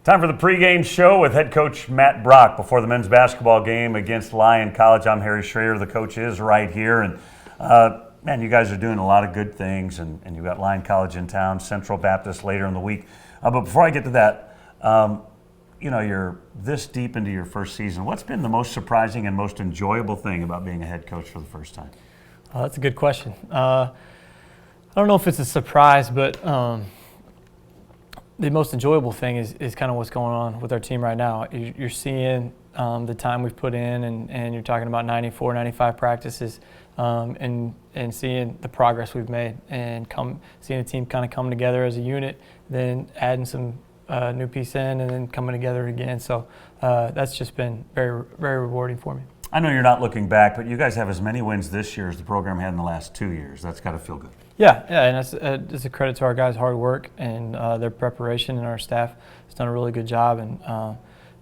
Time for the pregame show with head coach Matt Brock before the men's basketball game against Lyon College. I'm Harry Schroeder. The coach is right here. And, man, you guys are doing a lot of good things. And you've got Lyon College in town, Central Baptist later in the week. But before I get to that, you're this deep into your first season. What's been the most surprising and most enjoyable thing about being a head coach for the first time? That's a good question. I don't know if it's a surprise, but the most enjoyable thing is kind of what's going on with our team right now. You're seeing the time we've put in, and you're talking about 94, 95 practices, and seeing the progress we've made, and seeing the team kind of come together as a unit, then adding some new piece in, and then coming together again. So that's just been very, very rewarding for me. I know you're not looking back, but you guys have as many wins this year as the program had in the last 2 years. That's got to feel good. Yeah, and it's a credit to our guys' hard work and their preparation, and our staff has done a really good job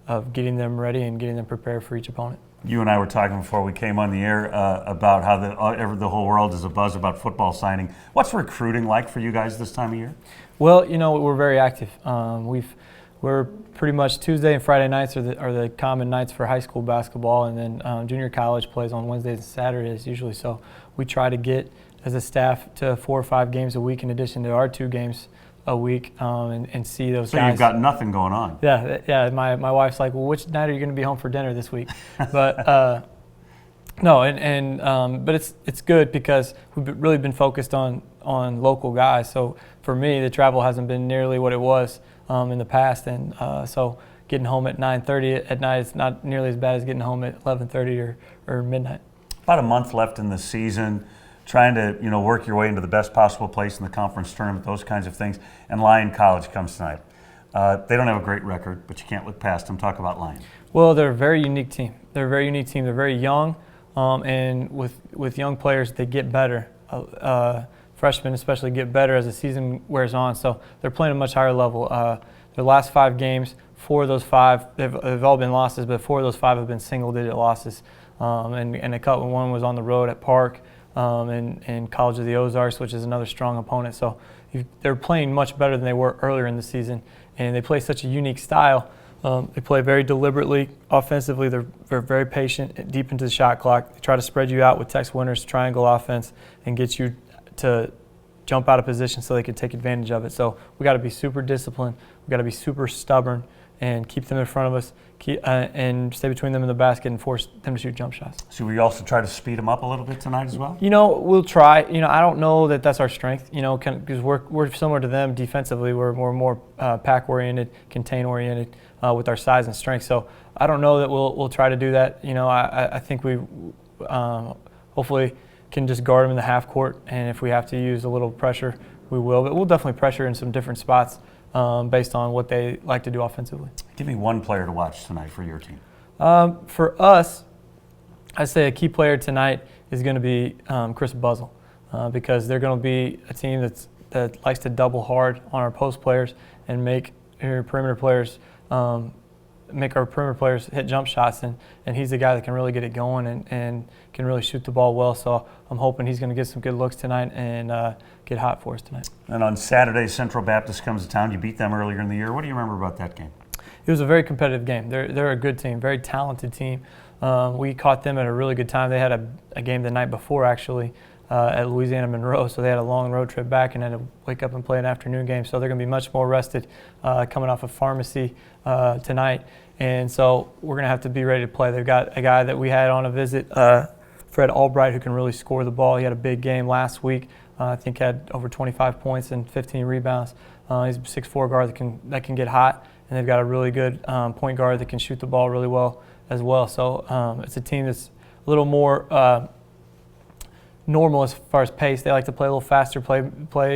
of getting them ready and getting them prepared for each opponent. You and I were talking before we came on the air about how the whole world is abuzz about football signing. What's recruiting like for you guys this time of year? Well, we're very active. We're pretty much Tuesday and Friday nights are the common nights for high school basketball, and then junior college plays on Wednesdays and Saturdays usually. So we try to get, as a staff, to 4 or 5 games a week in addition to our 2 games a week, and see those guys. So you've got nothing going on. Yeah. My wife's like, well, which night are you going to be home for dinner this week? But no, but it's good because we've really been focused on local guys. So for me, the travel hasn't been nearly what it was in the past, and so getting home at 9:30 at night is not nearly as bad as getting home at 11:30 or midnight. About a month left in the season, trying to work your way into the best possible place in the conference tournament, those kinds of things. And Lyon College comes tonight. They don't have a great record, but you can't look past them. Talk about Lyon. Well, they're a very unique team. They're very young, and with young players, they get better. Freshmen especially get better as the season wears on. So they're playing at a much higher level. Their last 5 games, 4 of those 5, they've all been losses, but 4 of those 5 have been single-digit losses. And a couple, one was on the road at Park, and College of the Ozarks, which is another strong opponent. So they're playing much better than they were earlier in the season, and they play such a unique style. They play very deliberately. Offensively, they're very patient, deep into the shot clock. They try to spread you out with Tex Winter's triangle offense and get you to jump out of position so they can take advantage of it. So we got to be super disciplined. We got to be super stubborn and keep them in front of us, and stay between them and the basket and force them to shoot jump shots. So we also try to speed them up a little bit tonight as well? We'll try. I don't know that that's our strength, because we're similar to them defensively. We're more pack-oriented, contain-oriented with our size and strength. So I don't know that we'll try to do that. I think we hopefully can just guard them in the half court, and if we have to use a little pressure, we will. But we'll definitely pressure in some different spots based on what they like to do offensively. Give me one player to watch tonight for your team. For us, I'd say a key player tonight is going to be Chris Buzzle, because they're going to be a team that likes to double hard on our post players and make our perimeter players hit jump shots, and he's the guy that can really get it going and can really shoot the ball well. So I'm hoping he's going to get some good looks tonight and get hot for us tonight. And on Saturday, Central Baptist comes to town. You beat them earlier in the year. What do you remember about that game? It was a very competitive game. They're a good team, very talented team. We caught them at a really good time. They had a game the night before, actually, at Louisiana Monroe, so they had a long road trip back and had to wake up and play an afternoon game. So they're going to be much more rested coming off of Pharmacy tonight. And so we're going to have to be ready to play. They've got a guy that we had on a visit, Fred Albright, who can really score the ball. He had a big game last week. I think had over 25 points and 15 rebounds. He's a 6'4" guard that can get hot, and they've got a really good point guard that can shoot the ball really well as well. So it's a team that's a little more normal as far as pace. They like to play a little faster, play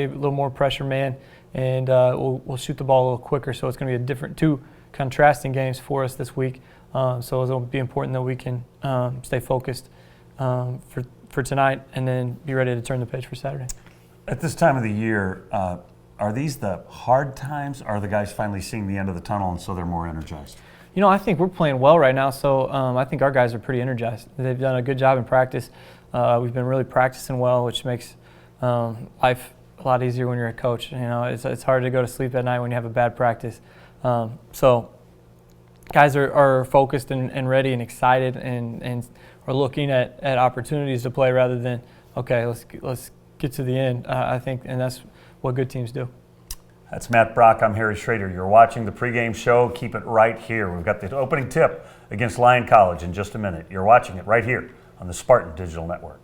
a little more pressure man, and we'll shoot the ball a little quicker. So it's going to be a different 2 contrasting games for us this week. So it'll be important that we can stay focused for tonight and then be ready to turn the page for Saturday. At this time of the year, are these the hard times? Are the guys finally seeing the end of the tunnel and so they're more energized? I think we're playing well right now, so I think our guys are pretty energized. They've done a good job in practice. We've been really practicing well, which makes life a lot easier when you're a coach. It's hard to go to sleep at night when you have a bad practice. So guys are focused and ready and excited and are looking at opportunities to play rather than, okay, let's get to the end. I think, and that's what good teams do. That's Matt Brock. I'm Harry Schroeder. You're watching the pregame show. Keep it right here. We've got the opening tip against Lyon College in just a minute. You're watching it right here on the Spartan Digital Network.